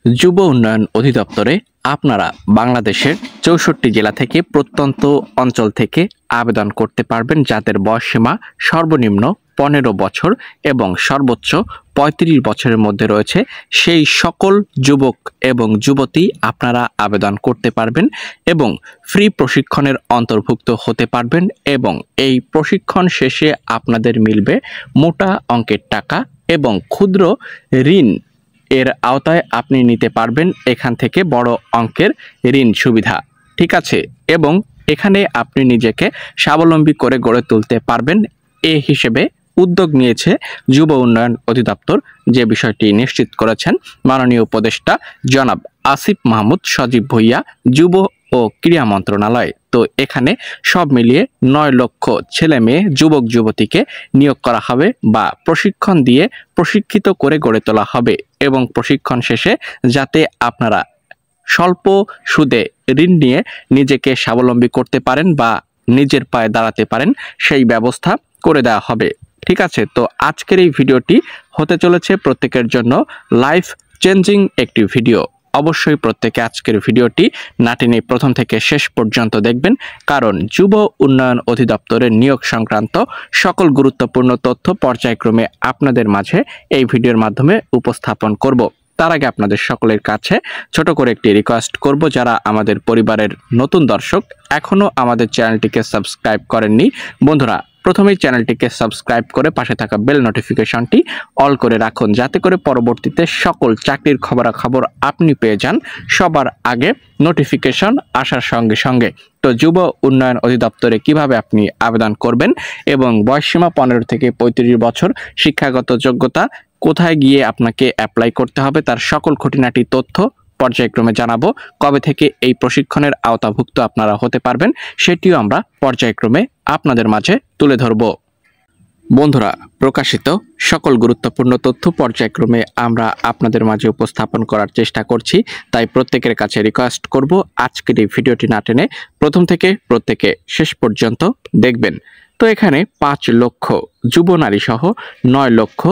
যুব উন্নয়ন অধিদপ্তরে আপনারা বাংলাদেশের ৬৪ জেলা থেকে প্রত্যন্ত অঞ্চল থেকে আবেদন করতে পারবেন, যাদের বয়সসীমা সর্বনিম্ন ১৫ বছর এবং সর্বোচ্চ ৩৫ বছরের মধ্যে রয়েছে। সেই সকল যুবক এবং যুবতী আপনারা আবেদন করতে পারবেন এবং ফ্রি প্রশিক্ষণের অন্তর্ভুক্ত হতে পারবেন এবং এই প্রশিক্ষণ শেষে আপনাদের মিলবে মোটা অঙ্কের টাকা এবং ক্ষুদ্র ঋণ এর আওতায় আপনি নিতে পারবেন এখান থেকে বড় অঙ্কের ঋণ সুবিধা, ঠিক আছে। এবং এখানে আপনি নিজেকে স্বাবলম্বী করে গড়ে তুলতে পারবেন। এ হিসেবে উদ্যোগ নিয়েছে যুব উন্নয়ন অধিদপ্তর, যে বিষয়টি নিশ্চিত করেছেন মাননীয় উপদেষ্টা জনাব আসিফ মাহমুদ সজীব ভুঁইয়া, যুব ও ক্রীড়া মন্ত্রণালয়। তো এখানে সব মিলিয়ে ৯ লক্ষ ছেলে মেয়ে যুবক যুবতীকে নিয়োগ করা হবে বা প্রশিক্ষণ দিয়ে প্রশিক্ষিত করে গড়ে তোলা হবে এবং প্রশিক্ষণ শেষে যাতে আপনারা স্বল্প সুদে ঋণ নিয়ে নিজেকে স্বাবলম্বী করতে পারেন বা নিজের পায়ে দাঁড়াতে পারেন, সেই ব্যবস্থা করে দেওয়া হবে, ঠিক আছে। তো আজকের এই ভিডিওটি হতে চলেছে প্রত্যেকের জন্য লাইফ চেঞ্জিং একটি ভিডিও। অবশ্যই প্রত্যেকে আজকের ভিডিওটি না টেনে প্রথম থেকে শেষ পর্যন্ত দেখবেন, কারণ যুব উন্নয়ন অধিদপ্তরের নিয়োগ সংক্রান্ত সকল গুরুত্বপূর্ণ তথ্য পর্যায়ক্রমে আপনাদের মাঝে এই ভিডিওর মাধ্যমে উপস্থাপন করব। তার আগে আপনাদের সকলের কাছে ছোট করে একটি রিকোয়েস্ট করব, যারা আমাদের পরিবারের নতুন দর্শক এখনও আমাদের চ্যানেলটিকে সাবস্ক্রাইব করেননি, বন্ধুরা প্রথমেই চ্যানেলটিকে সাবস্ক্রাইব করে পাশে থাকা বেল নোটিফিকেশনটি অল করে রাখুন, যাতে করে পরবর্তীতে সকল চাকরির খবরাখবর আপনি পেয়ে যান সবার আগে নোটিফিকেশন আসার সঙ্গে সঙ্গে। তো যুব উন্নয়ন অধিদপ্তরে কিভাবে আপনি আবেদন করবেন এবং বয়সসীমা ১৫ থেকে ৩৫ বছর, শিক্ষাগত যোগ্যতা, কোথায় গিয়ে আপনাকে অ্যাপ্লাই করতে হবে তার সকল খুঁটিনাটি তথ্য পর্যায়ক্রমে জানাবো। কবে থেকে এই প্রশিক্ষণের আওতাভুক্ত আপনারা হতে পারবেন সেটিও আমরা পর্যায়ক্রমে আপনাদের মাঝে তুলে ধরব। বন্ধুরা, প্রকাশিত সকল গুরুত্বপূর্ণ তথ্য পর্যায়ক্রমে আমরা আপনাদের মাঝে উপস্থাপন করার চেষ্টা করছি, তাই প্রত্যেকের কাছে রিকোয়েস্ট করব আজকের এই ভিডিওটি না টেনে প্রথম থেকে প্রত্যেকে শেষ পর্যন্ত দেখবেন। তো এখানে ৫ লক্ষ যুব নারী সহ ৯ লক্ষ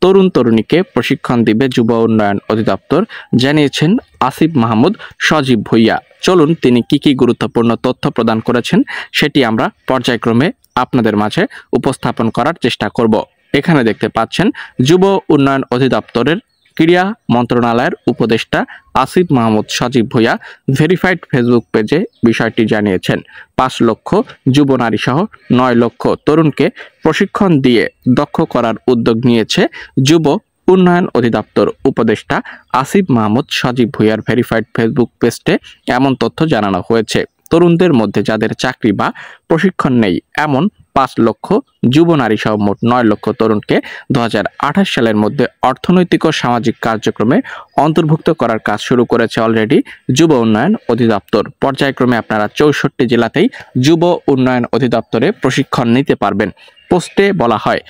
তরুণ তরুণীকে প্রশিক্ষণ দিবে যুব উন্নয়ন অধিদপ্তর, জানিয়েছেন আসিফ মাহমুদ সজীব ভুঁইয়া। চলুন তিনি কি গুরুত্বপূর্ণ তথ্য প্রদান করেছেন সেটি আমরা পর্যায়ক্রমে আপনাদের মাঝে উপস্থাপন করার চেষ্টা করব। এখানে দেখতে পাচ্ছেন যুব উন্নয়ন অধিদপ্তরের ক্রীড়া মন্ত্রণালয়ের উপদেষ্টা আসিফ মাহমুদ সজীব ভুঁইয়া ভেরিফাইড ফেসবুক পেজে বিষয়টি জানিয়েছেন। ৫ লক্ষ যুব নারী সহ ৯ লক্ষ তরুণকে প্রশিক্ষণ দিয়ে দক্ষ করার উদ্যোগ নিয়েছে যুব উন্নয়ন অধিদপ্তর। উপদেষ্টা আসিফ মাহমুদ সজীব ভুঁইয়ার ভেরিফাইড ফেসবুক পেজে এমন তথ্য জানানো হয়েছে। তরুণদের মধ্যে যাদের চাকরি বা প্রশিক্ষণ নেই এমন ৫ লক্ষ যুব নারী সহ মোট ৯ লক্ষ তরুণকে ২০২৮ সালের মধ্যে অর্থনৈতিক ও সামাজিক কার্যক্রমে অন্তর্ভুক্ত করার কাজ শুরু করেছে অলরেডি যুব উন্নয়ন অধিদপ্তর। পর্যায়ক্রমে আপনারা ৬৪ জেলাতেই যুব উন্নয়ন অধিদপ্তরে প্রশিক্ষণ নিতে পারবেন। পোস্টে বলা হয়,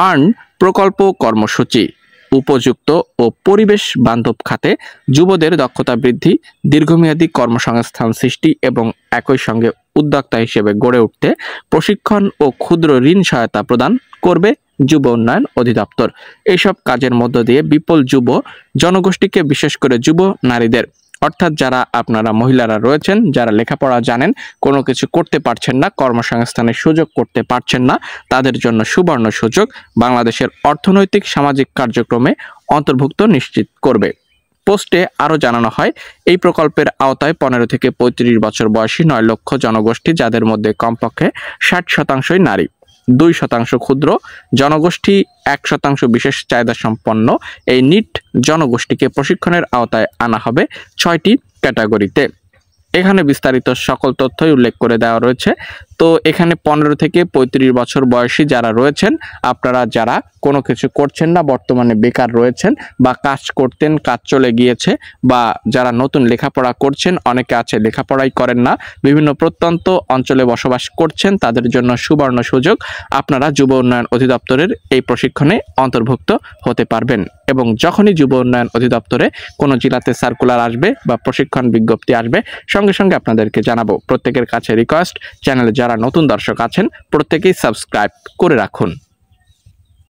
আর্ন প্রকল্প কর্মসূচি উপযুক্ত ও পরিবেশ বান্ধব খাতে যুবদের দক্ষতা বৃদ্ধি, দীর্ঘমেয়াদী কর্মসংস্থান সৃষ্টি এবং একই সঙ্গে উদ্যোক্তা হিসেবে গড়ে উঠতে প্রশিক্ষণ ও ক্ষুদ্র ঋণ সহায়তা প্রদান করবে যুব উন্নয়ন অধিদপ্তর। এইসব কাজের মধ্য দিয়ে বিপুল যুব জনগোষ্ঠীকে, বিশেষ করে যুব নারীদের, অর্থাৎ যারা আপনারা মহিলারা রয়েছেন, যারা লেখাপড়া জানেন, কোনো কিছু করতে পারছেন না, কর্মসংস্থানের সুযোগ করতে পারছেন না, তাদের জন্য সুবর্ণ সুযোগ বাংলাদেশের অর্থনৈতিক সামাজিক কার্যক্রমে অন্তর্ভুক্ত নিশ্চিত করবে। পোস্টে আরও জানানো হয়, এই প্রকল্পের আওতায় ১৫ থেকে ৩৫ বছর বয়সী ৯ লক্ষ জনগোষ্ঠী, যাদের মধ্যে কমপক্ষে ৬০% নারী, ২% ক্ষুদ্র জনগোষ্ঠী, ১% বিশেষ চাহিদা সম্পন্ন এই নিট জনগোষ্ঠীকে প্রশিক্ষণের আওতায় আনা হবে ৬টি ক্যাটাগরিতে। এখানে বিস্তারিত সকল তথ্যই উল্লেখ করে দেওয়া রয়েছে। তো এখানে ১৫ থেকে ৩৫ বছর বয়সী যারা রয়েছেন, আপনারা যারা কোনো কিছু করছেন না, বর্তমানে বেকার রয়েছেন বা কাজ করতেন, কাজ চলে গিয়েছে, বা যারা নতুন লেখাপড়া করছেন, অনেকে আছে লেখাপড়াই করেন না, বিভিন্ন প্রত্যন্ত অঞ্চলে বসবাস করছেন, তাদের জন্য সুবর্ণ সুযোগ। আপনারা যুব উন্নয়ন অধিদপ্তরের এই প্রশিক্ষণে অন্তর্ভুক্ত হতে পারবেন এবং যখনই যুব উন্নয়ন অধিদপ্তরে কোনো জেলাতে সার্কুলার আসবে বা প্রশিক্ষণ বিজ্ঞপ্তি আসবে সঙ্গে সঙ্গে আপনাদেরকে জানাবো। প্রত্যেকের কাছে রিকোয়েস্ট, চ্যানেলে যারা নতুন দর্শক আছেন প্রত্যেকেই সাবস্ক্রাইব করে রাখুন।